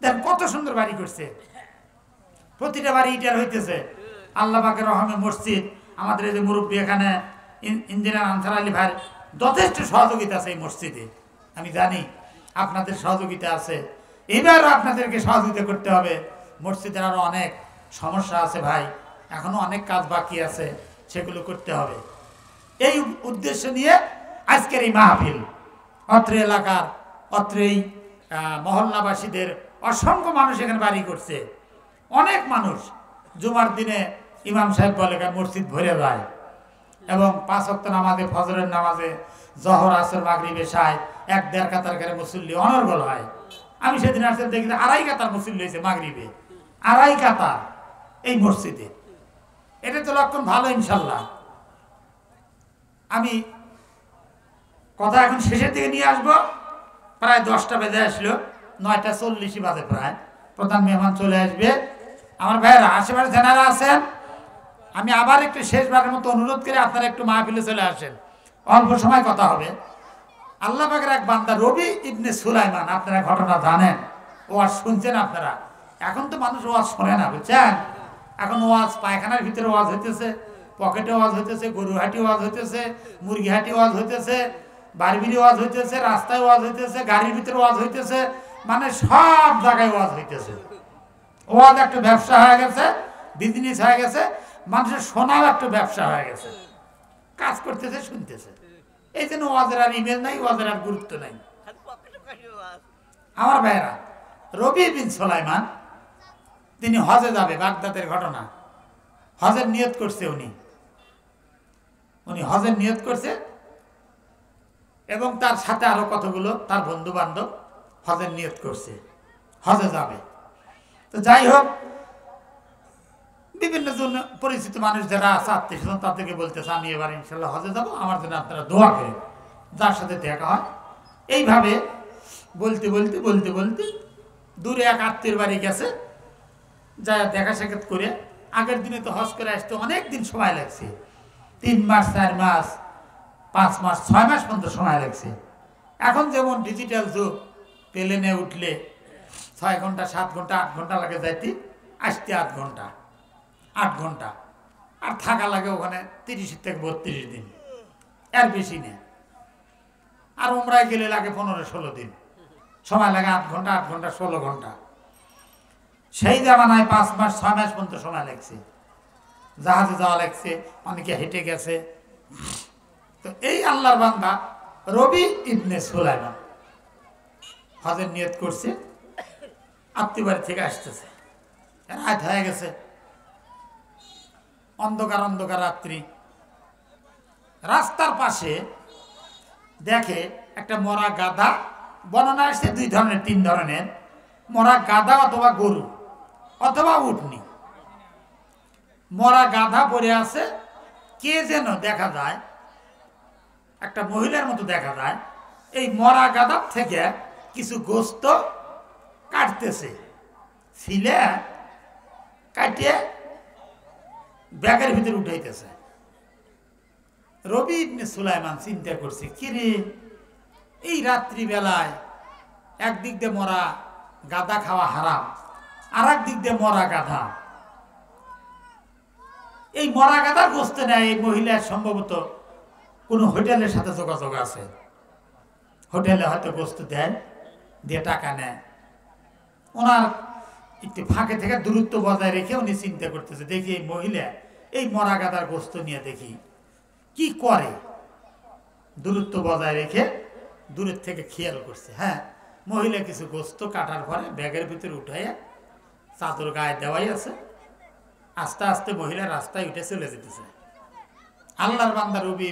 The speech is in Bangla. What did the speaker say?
দেন কত সুন্দর বাড়ি করছে, প্রতিটা বাড়ি ইটার হইতেছে। আল্লাহ পাকের রহমে মসজিদ, আমাদের এই যে মুরব্বী এখানে ইঞ্জিনিয়ার আনসার আলী ভাই যথেষ্ট সহযোগিতা আছে এই মসজিদে। আমি জানি আপনাদের সহযোগিতা আছে, এবারও আপনাদেরকে সহযোগিতা করতে হবে। মসজিদের আরও অনেক সমস্যা আছে ভাই, এখনো অনেক কাজ বাকি আছে, সেগুলো করতে হবে। এই উদ্দেশ্য নিয়ে আজকের এই মাহফিল। অত্র এলাকার অত্র এই মহল্লাবাসীদের অসংখ্য মানুষ এখানে বাড়ি করছে, অনেক মানুষ। জুমার দিনে ইমাম সাহেব বলে মসজিদ ভরে যায়, এবং 5 ওয়াক্ত নামাজে, ফজরের নামাজে, জহর, আসর, মাগরিব, এশায় 1-1.5 কাতার করে মুসল্লি অনর্গল হয়। আমি সেদিন আসলে দেখি 2.5 কাতার মুসল্লি হয়েছে মাগরিবে, 2.5 কাতার এই মসজিদে। এটা তো লক্ষণ ভালো ইনশাল্লাহ। আমি কথা এখন শেষের দিকে নিয়ে আসবো। প্রায় 10টা বেজে আসলো, 9:40 বাজে প্রায়। প্রধান মেহমান চলে আসবে। আমার ভাইয়েরা, আশেপাশে যারা আছেন, আমি আবার একটু শেষবারের মতো অনুরোধ করে আপনারা একটু মাহফিলে চলে আসেন, অল্প সময় কথা হবে। আল্লাহ পাকের এক বান্দা রবি ইবনে সুলাইমান, আপনারা ঘটনা জানেন, ওয়াজ শুনছেন আপনারা। এখন তো মানুষ ওয়াজ শোনে না, বুঝছেন? এখন ওয়াজ পায়খানার ভিতরে ওয়াজ হইতেছে, পকেটে ওয়াজ হইতেছে, গরুহাটি ওয়াজ হইতেছে, মুরগিহাটি ওয়াজ হইতেছে, বারবিরি ওয়াজ হইতেছে, রাস্তায় ওয়াজ হইতেছে, গাড়ির ভিতরে ওয়াজ হইতেছে, মানে সব জায়গায় ওয়াজ হইতেছে। ওয়াজ একটা ব্যবসা হয়ে গেছে, বিজনেস হয়ে গেছে, মানুষের শোনাও একটা ব্যবসা হয়ে গেছে, কাজ করতেছে, শুনতেছে। এই জন্য ওয়াজের আর ইমেল নাই, ওয়াজের আর গুরুত্ব নাই। আমার ভাইয়েরা, রবি বিন সুলাইমান তিনি হজে যাবে, বাগদাদের ঘটনা। হজের নিয়ত করছে উনি হজের নিয়ত করছে, এবং তার সাথে আরো কতগুলো তার বন্ধু বান্ধব হজের নিয়ত করছে, হজে যাবে। তো যাই হোক, বিভিন্ন জন পরিচিত মানুষ যারা আছে, আত্মীয় তাদেরকে বলতেছে আমি এবার ইনশাল্লাহ হজে যাবো, আমার জন্য আপনারা দোয়া করেন। যার সাথে দেখা হয় এইভাবে বলতে বলতে বলতে বলতে দূরে এক আত্মীয়ের বাড়ি গেছে, যা দেখা সাক্ষাৎ করে। আগের দিনে তো হজ করে আসতে অনেক দিন সময় লাগছে, 3 মাস, 4 মাস, 5 মাস, 6 মাস পর্যন্ত সময় লাগছে। এখন যেমন ডিজিটাল যুগ, প্লেনে উঠলে 6 ঘন্টা, 7 ঘন্টা, 8 ঘন্টা লাগে যাইতে, আসতে 8 ঘন্টা, 8 ঘন্টা, আর থাকা লাগে ওখানে 30 থেকে 32 দিন, এর বেশি নেই। আর উমরায় গেলে লাগে 15-16 দিন, সময় লাগে 8 ঘন্টা, 8 ঘন্টা, 16 ঘন্টা। সেই জামানায় 5 মাস, 6 মাস পর্যন্ত সময় লাগছে, জাহাজে যাওয়া লাগছে, অনেকে হেঁটে গেছে। তো এই আল্লাহর বান্দা রবি ইবনে সুলাইমান হজের নিয়ত করছে, আত্মীয় বাড়ি থেকে আসতেছে, রাত হয়ে গেছে, অন্ধকার অন্ধকার রাত্রি। রাস্তার পাশে দেখে একটা মরা গাধা, বর্ণনা আসছে 2 ধরনের 3 ধরনের, মরা গাধা অথবা গরু অথবা উটনি। মরা গাধা পড়ে আছে, কে যেন দেখা যায়, একটা মহিলার মতো দেখা যায়। এই মরা গাধার থেকে কিছু গোস্ত কাটতেছে, ছিলে কাটিয়ে ব্যাগের ভিতরে উঠাইতেছে। রবি ইবনে সুলাইমান চিন্তা করছে, কিরে এই রাত্রি বেলায় একদিক দিয়ে মরা গাধা খাওয়া হারাম, আর একদিক দিয়ে মরা গাধা। এই মরা গাধার গোস্ত নেয় এই মহিলার সম্ভবত কোনো হোটেলের সাথে যোগাযোগ আছে, হোটেলে হয়তো গোস্ত দেয়, দিয়ে টাকা নেয়। ওনার একটু ফাঁকে থেকে দূরত্ব বজায় রেখে উনি চিন্তা করতেছে, দেখি এই মহিলা এই মরা গাধার গোস্ত নিয়ে দেখি কি করে। দূরত্ব বজায় রেখে দূরের থেকে খেয়াল করছে, হ্যাঁ মহিলা কিছু গোস্ত কাটার পরে ব্যাগের ভিতরে উঠাইয়া চাদর গায়ে দেওয়াই আছে। আস্তে আস্তে মহিলা রাস্তায় উঠে চলে যেতেছে। আল্লাহর বান্দা রবি